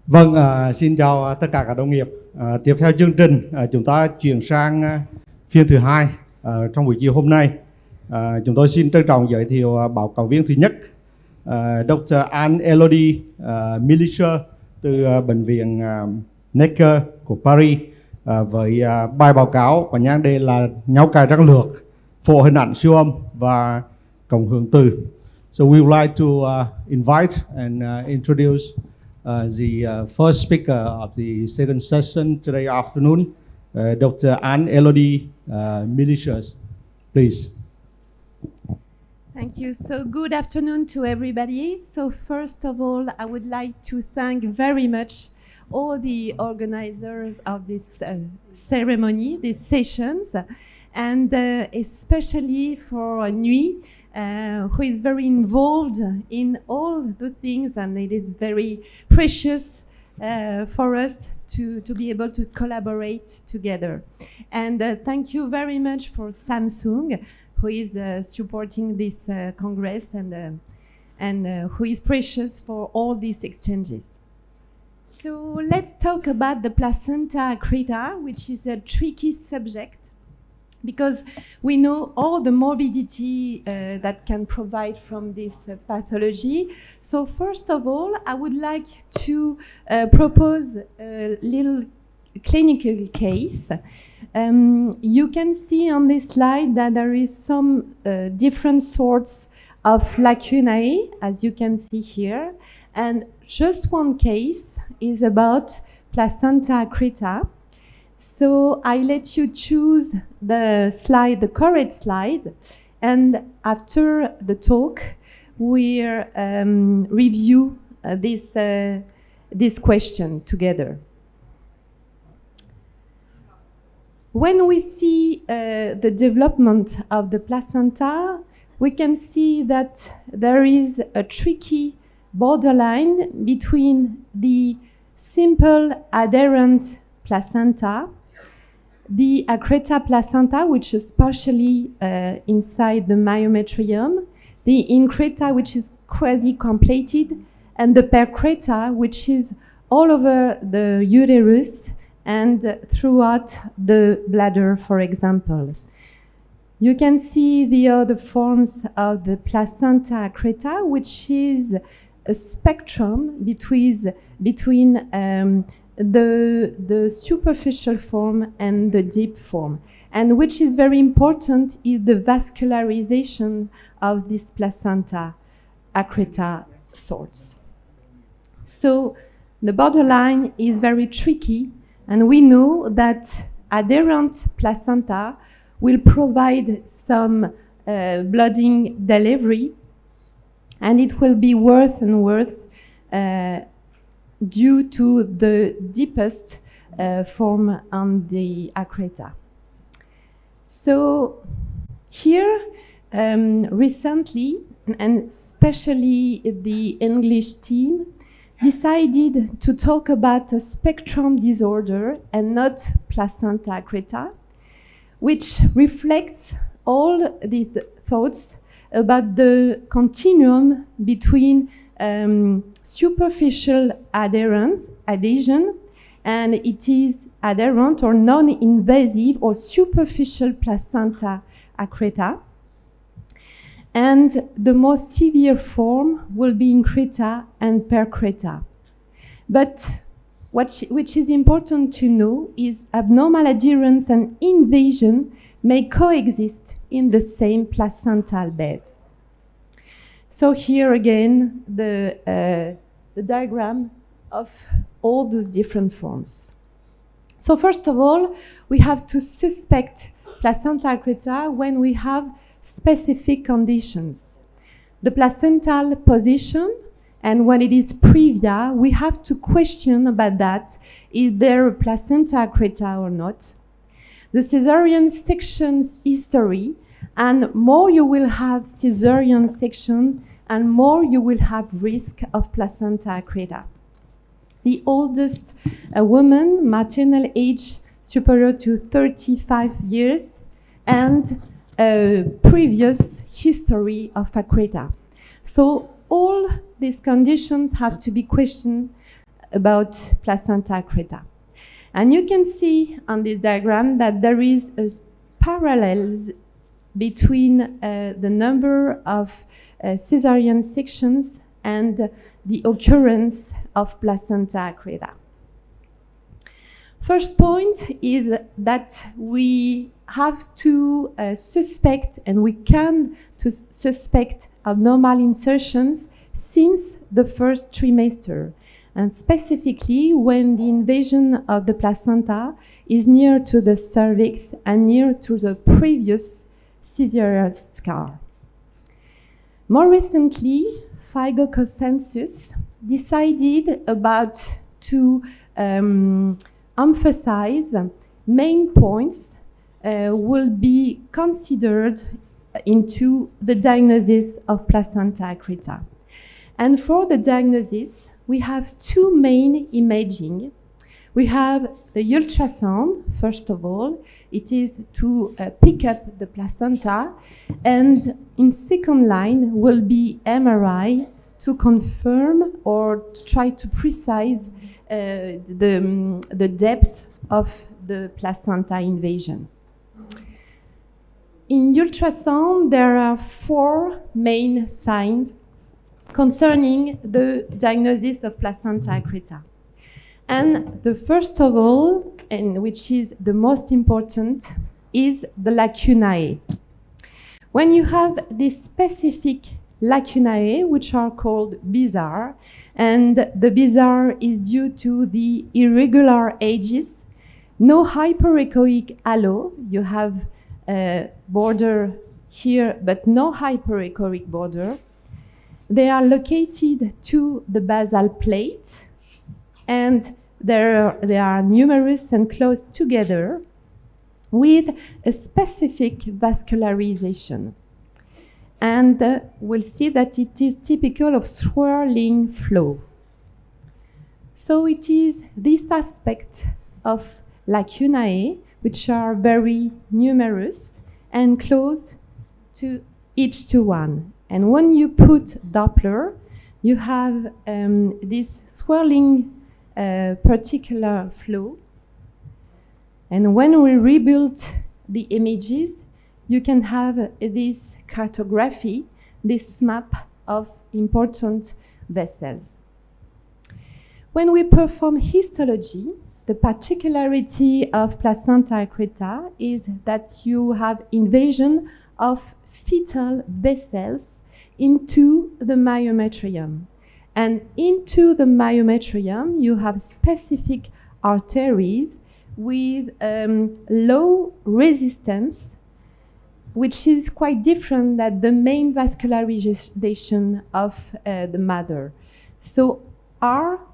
Vâng, xin chào tất cả các đồng nghiệp. Tiếp theo chương trình, chúng ta chuyển sang phiên thứ hai trong buổi chiều hôm nay. Chúng tôi xin trân trọng giới thiệu báo cáo viên thứ nhất, Dr. Anne-Elodie Bellaiche từ Bệnh viện Necker của Paris, với bài báo cáo có nhan đề là Nhau cài răng lược, phổ hình ảnh siêu âm và cộng hưởng từ. So we would like to invite and introduce the first speaker of the second session today afternoon, Dr. Anne-Elodie Bellaiche. Please. Thank you. So good afternoon to everybody. So first of all, I would like to thank very much all the organizers of this ceremony, these sessions, and especially for Nhau, who is very involved in all the things, and it is very precious for us to be able to collaborate together. And thank you very much for Samsung, who is supporting this Congress and who is precious for all these exchanges. So let's talk about the placenta accreta, which is a tricky subject, because we know all the morbidity that can provide from this pathology. So first of all, I would like to propose a little clinical case. You can see on this slide that there is some different sorts of lacunae, as you can see here, and just one case is about placenta accreta. So I let you choose the slide, the correct slide, and after the talk, we'll review this question together. When we see the development of the placenta, we can see that there is a tricky borderline between the simple adherent placenta, the accreta placenta, which is partially inside the myometrium, the increta, which is quasi-completed, and the percreta, which is all over the uterus and throughout the bladder, for example. You can see the other forms of the placenta accreta, which is a spectrum between the superficial form and the deep form. And which is very important is the vascularization of this placenta accreta sorts. So the borderline is very tricky, and we know that adherent placenta will provide some blooding delivery, and it will be worse and worse due to the deepest form on the accreta. So here, recently, and especially the English team, decided to talk about a spectrum disorder and not placenta accreta, which reflects all these thoughts about the continuum between superficial adhesion, and it is adherent or non-invasive or superficial placenta accreta. And the most severe form will be increta and percreta. But which is important to know is abnormal adherence and invasion may coexist in the same placental bed. So here again, the diagram of all those different forms. So first of all, we have to suspect placenta accreta when we have specific conditions. The placental position, and when it is previa, we have to question about that. Is there a placenta accreta or not? The caesarean section history, and more you will have caesarean section, and more you will have risk of placenta accreta. The oldest woman, maternal age superior to 35 years, and previous history of accreta. So all these conditions have to be questioned about placenta creta. And you can see on this diagram that there is a parallels between the number of cesarean sections and the occurrence of placenta creta. First point is that we have to suspect, and we can suspect abnormal insertions since the first trimester, and specifically when the invasion of the placenta is near to the cervix and near to the previous caesarean scar. More recently, FIGO consensus decided about to emphasize main points will be considered into the diagnosis of placenta creta. And for the diagnosis, we have two main imaging. We have the ultrasound, first of all. It is to pick up the placenta, and in second line will be MRI to confirm or to try to precise the depth of the placenta invasion. In ultrasound, there are four main signs concerning the diagnosis of placenta creta. And the first of all, and which is the most important, is the lacunae. When you have this specific lacunae, which are called bizarre, and the bizarre is due to the irregular edges, no hyperechoic halo, you have a border here, but no hyperechoic border. They are located to the basal plate, and they are numerous and close together with a specific vascularization. And we'll see that it is typical of swirling flow. So it is this aspect of lacunae, which are very numerous and close to each to one. And when you put Doppler, you have this swirling particular flow. And when we rebuild the images, you can have this cartography, this map of important vessels. When we perform histology, the particularity of placenta creta is that you have invasion of fetal vessels into the myometrium. And into the myometrium, you have specific arteries with low resistance, which is quite different than the main vascularization of the mother. So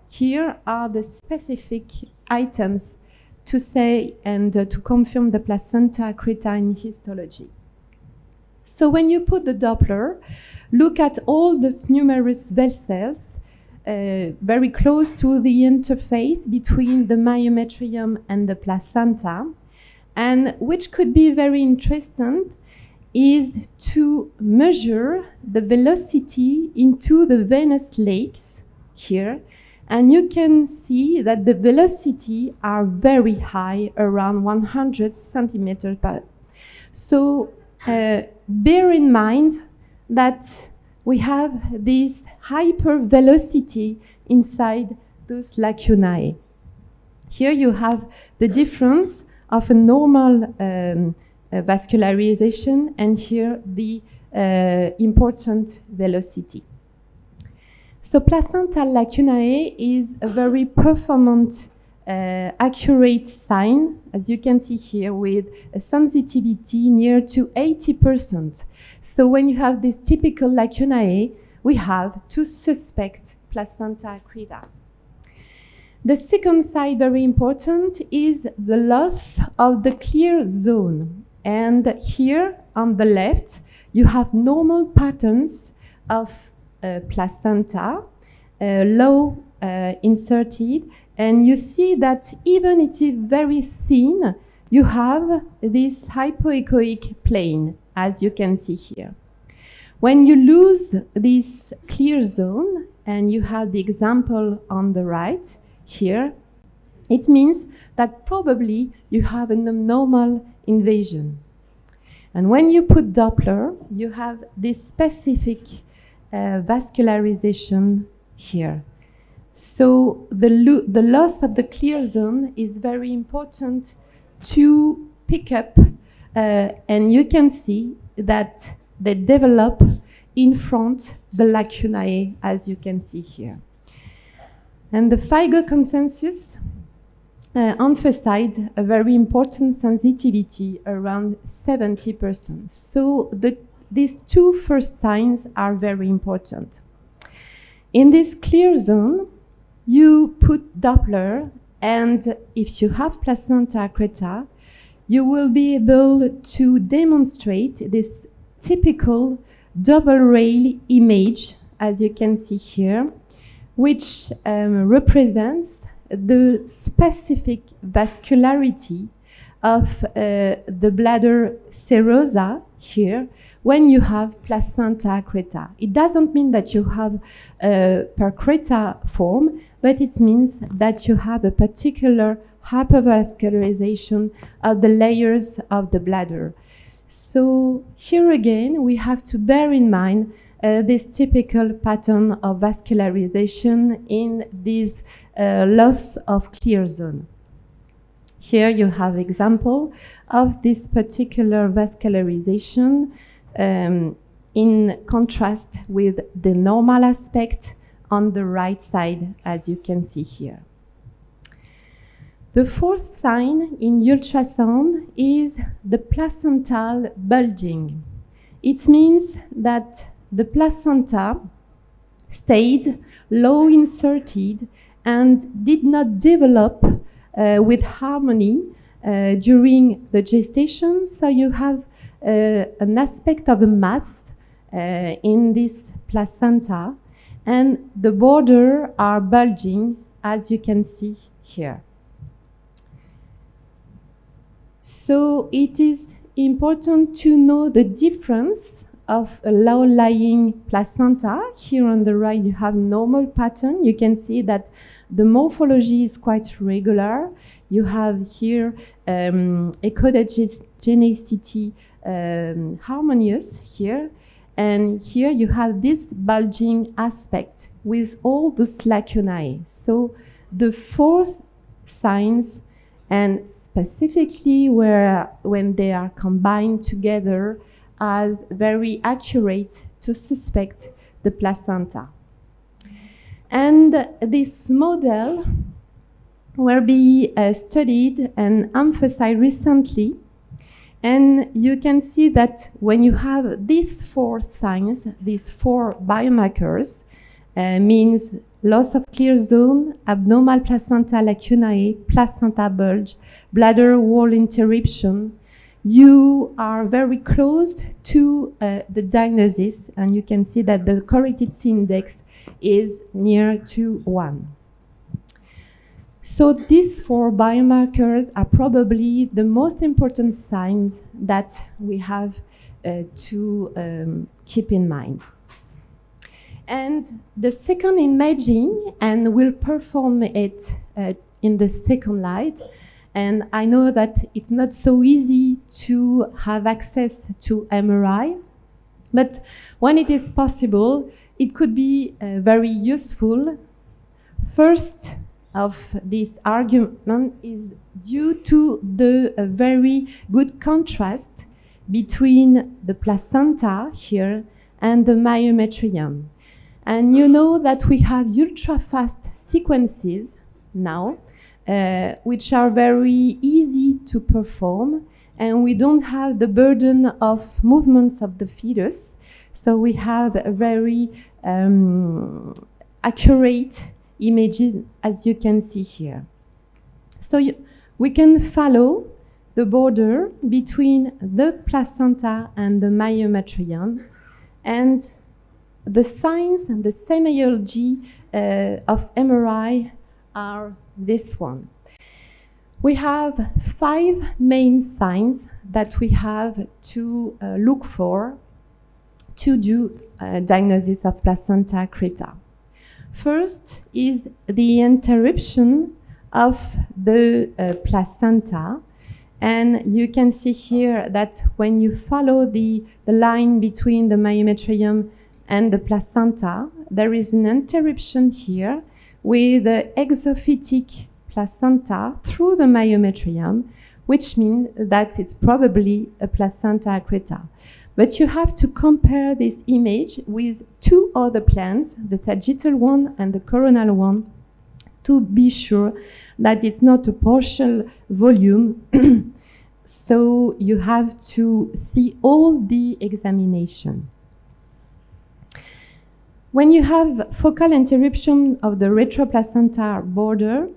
here are the specific items to say and to confirm the placenta creta in histology. So when you put the Doppler, look at all those numerous vessels very close to the interface between the myometrium and the placenta, and which could be very interesting is to measure the velocity into the venous lakes here. And you can see that the velocity are very high, around 100 centimeters per. So bear in mind that we have this hypervelocity inside those lacunae. Here you have the difference of a normal vascularization, and here the important velocity. So placental lacunae is a very performant, accurate sign, as you can see here, with a sensitivity near to 80%. So when you have this typical lacunae, we have to suspect placenta creta. The second side, very important, is the loss of the clear zone. And here on the left, you have normal patterns of placenta, low inserted, and you see that even it is very thin, you have this hypoechoic plane, as you can see here. When you lose this clear zone, and you have the example on the right, here, it means that probably you have an abnormal invasion. And when you put Doppler, you have this specific vascularization here. So the loss of the clear zone is very important to pick up, and you can see that they develop in front the lacunae, as you can see here. And the FIGO consensus emphasized a very important sensitivity, around 70%. So these two first signs are very important. In this clear zone, you put Doppler, and if you have placenta accreta, you will be able to demonstrate this typical double rail image, as you can see here, which represents the specific vascularity of the bladder serosa here when you have placenta accreta. It doesn't mean that you have a percreta form, but it means that you have a particular hypervascularization of the layers of the bladder. So here again, we have to bear in mind this typical pattern of vascularization in this loss of clear zone. Here you have example of this particular vascularization in contrast with the normal aspect on the right side, as you can see here. The fourth sign in ultrasound is the placental bulging. It means that the placenta stayed low inserted and did not develop with harmony during the gestation. So you have an aspect of a mass in this placenta, and the borders are bulging, as you can see here. So it is important to know the difference of a low-lying placenta. Here on the right you have normal pattern. You can see that the morphology is quite regular. You have here echogenicity harmonious here, and here you have this bulging aspect with all those lacunae. So the fourth signs, and specifically when they are combined together, as very accurate to suspect the placenta. And this model will be studied and emphasized recently. And you can see that when you have these four signs, these four biomarkers, means loss of clear zone, abnormal placenta lacunae, placenta bulge, bladder wall interruption, you are very close to the diagnosis, and you can see that the corrected index is near to 1. So these four biomarkers are probably the most important signs that we have to keep in mind. And the second imaging, and we'll perform it in the second slide. And I know that it's not so easy to have access to MRI, but when it is possible, it could be very useful. First of this argument is due to the very good contrast between the placenta here and the myometrium. And you know that we have ultra-fast sequences now, which are very easy to perform, and we don't have the burden of movements of the fetus. So we have a very accurate images, as you can see here. So we can follow the border between the placenta and the myometrium, and the signs and the semiology of MRI are this one. We have 5 main signs that we have to look for to do diagnosis of placenta accreta. First is the interruption of the placenta. And you can see here that when you follow the line between the myometrium and the placenta, there is an interruption here with the exophytic placenta through the myometrium, which means that it's probably a placenta accreta. But you have to compare this image with two other plants, the sagittal one and the coronal one, to be sure that it's not a partial volume. So you have to see all the examination. When you have focal interruption of the retroplacental border,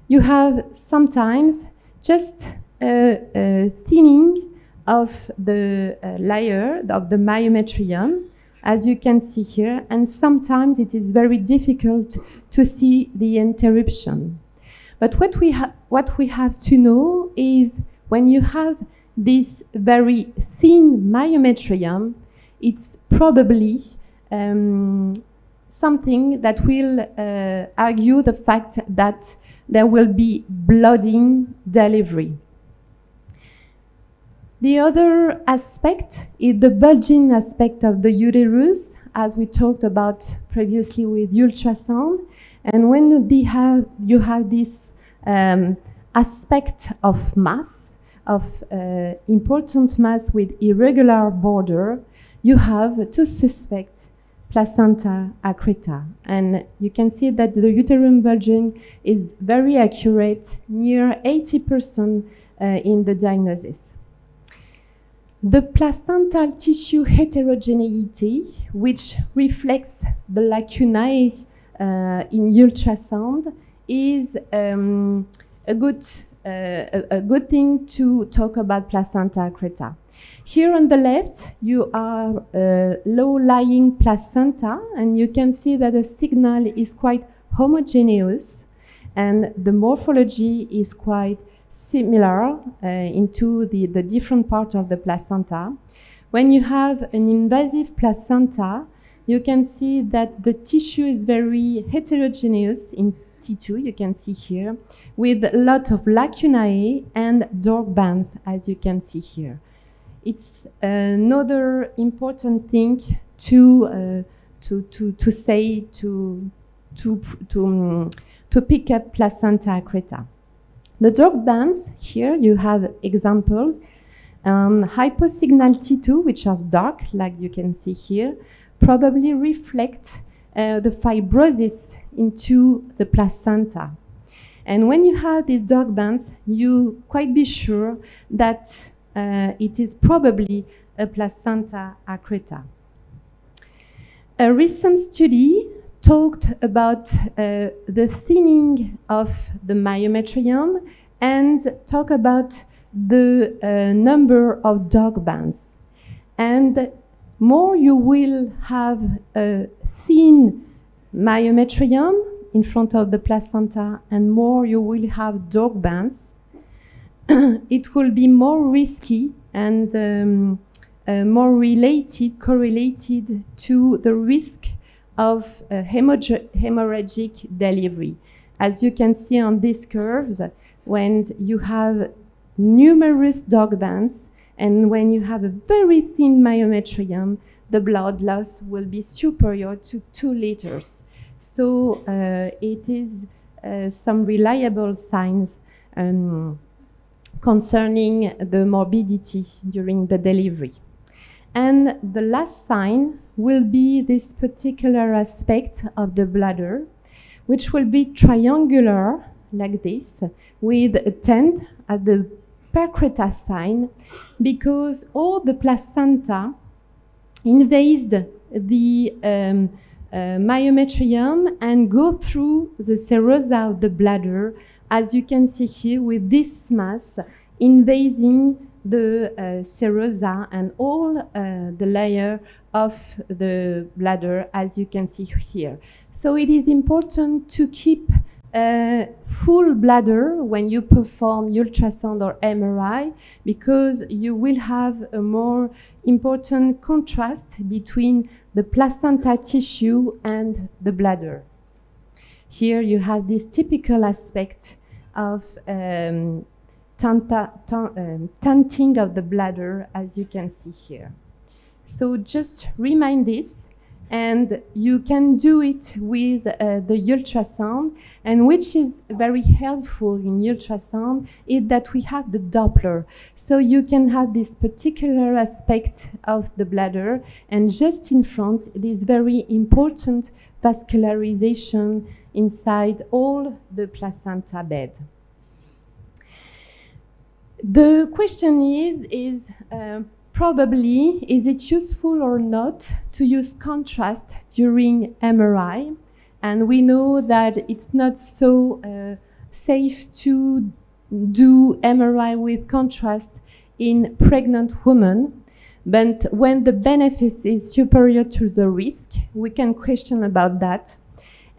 you have sometimes just a thinning of the layer of the myometrium, as you can see here, and sometimes it is very difficult to see the interruption. But what we have to know is when you have this very thin myometrium, it's probably something that will argue the fact that there will be blooding delivery. The other aspect is the bulging aspect of the uterus, as we talked about previously with ultrasound. And when you have this aspect of mass, of important mass with irregular border, you have to suspect placenta accreta. And you can see that the uterine bulging is very accurate, near 80% in the diagnosis. The placental tissue heterogeneity, which reflects the lacunae in ultrasound, is a good thing to talk about placenta accreta. Here on the left, you are low-lying placenta, and you can see that the signal is quite homogeneous, and the morphology is quite similar into the different parts of the placenta. When you have an invasive placenta, you can see that the tissue is very heterogeneous in T2, you can see here, with a lot of lacunae and dark bands, as you can see here. It's another important thing to say to pick up placenta accreta. The dark bands, here you have examples. Hyposignal T2, which are dark, like you can see here, probably reflect the fibrosis into the placenta. And when you have these dark bands, you quite be sure that it is probably a placenta accreta. A recent study talked about the thinning of the myometrium and talk about the number of dark bands. And more you will have a thin myometrium in front of the placenta and more you will have dark bands, it will be more risky and more correlated to the risk of hemorrhagic delivery. As you can see on these curves, when you have numerous dark bands and when you have a very thin myometrium, the blood loss will be superior to 2 liters. So it is some reliable signs concerning the morbidity during the delivery. And the last sign will be this particular aspect of the bladder, which will be triangular like this, with a 10 at the percreta sign, because all the placenta invade the myometrium and go through the serosa of the bladder, as you can see here with this mass invading the serosa and all the layer of the bladder, as you can see here. So it is important to keep full bladder when you perform ultrasound or MRI, because you will have a more important contrast between the placenta tissue and the bladder. Here you have this typical aspect of tenting of the bladder, as you can see here. So just remind this, and you can do it with the ultrasound. And which is very helpful in ultrasound is that we have the Doppler. So you can have this particular aspect of the bladder, and just in front, this very important vascularization inside all the placenta bed. The question is probably, is it useful or not to use contrast during MRI? And we know that it's not so safe to do MRI with contrast in pregnant women. But when the benefit is superior to the risk, we can question about that.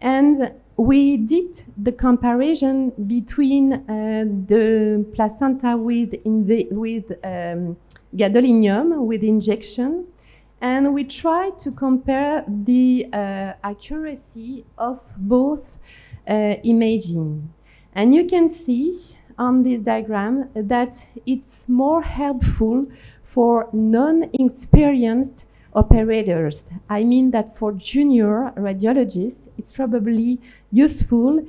And we did the comparison between the placenta with gadolinium, with injection, and we tried to compare the accuracy of both imaging. And you can see on this diagram that it's more helpful for non-experienced operators. I mean that for junior radiologists, it's probably useful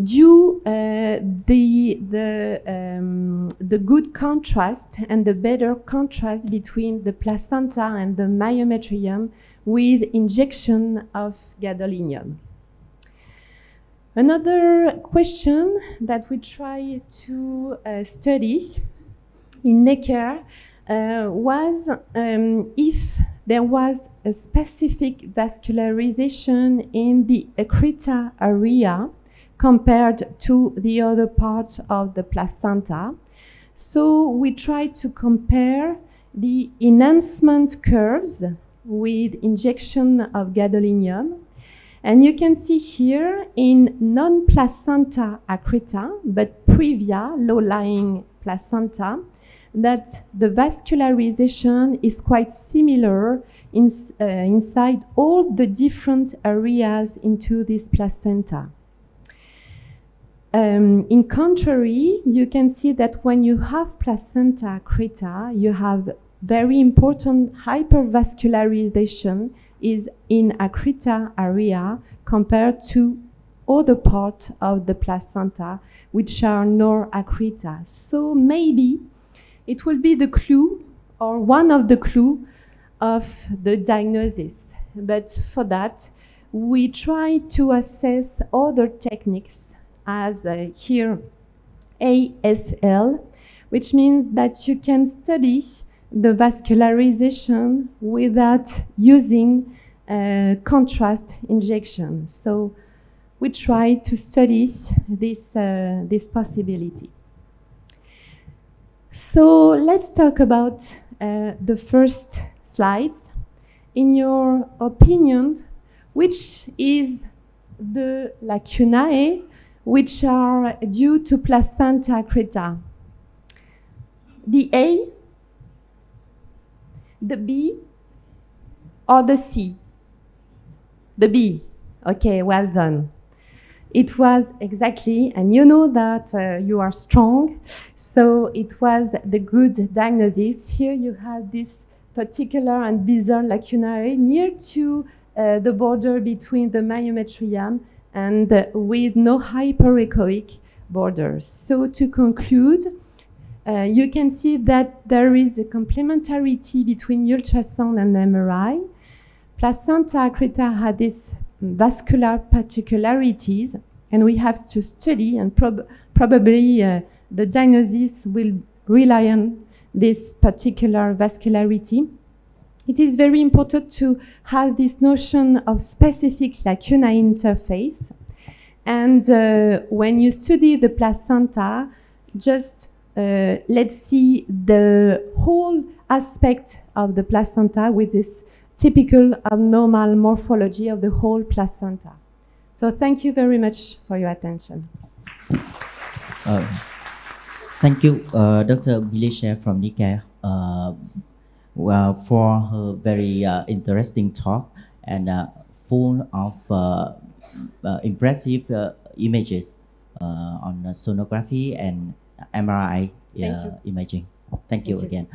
due the good contrast and the better contrast between the placenta and the myometrium with injection of gadolinium. Another question that we try to study in Necker was if there was a specific vascularization in the accreta area compared to the other parts of the placenta. So we tried to compare the enhancement curves with injection of gadolinium. And you can see here in non-placenta accreta, but previa, low-lying placenta, that the vascularization is quite similar inside all the different areas into this placenta. In contrary, you can see that when you have placenta accreta, you have very important hypervascularization is in accreta area compared to other part of the placenta, which are nor-accreta. So maybe it will be the clue, or one of the clues of the diagnosis. But for that, we try to assess other techniques, as here ASL, which means that you can study the vascularization without using contrast injection. So we try to study this possibility. So let's talk about the first slides. In your opinion, which is the lacunae which are due to placenta accreta? The A, the B, or the C? The B. Okay, well done. It was exactly, and you know that you are strong, so it was the good diagnosis. Here you have this particular and bizarre lacunae near to the border between the myometrium and with no hyperechoic borders. So to conclude, you can see that there is a complementarity between ultrasound and MRI. Placenta accreta had these vascular particularities, and we have to study, and probably the diagnosis will rely on this particular vascularity. It is very important to have this notion of specific lacunae interface. And when you study the placenta, just let's see the whole aspect of the placenta with this typical abnormal morphology of the whole placenta. So thank you very much for your attention. Thank you, Dr. Bellaiche from Nicare, for her very interesting talk and full of impressive images on sonography and MRI imaging. Thank you again.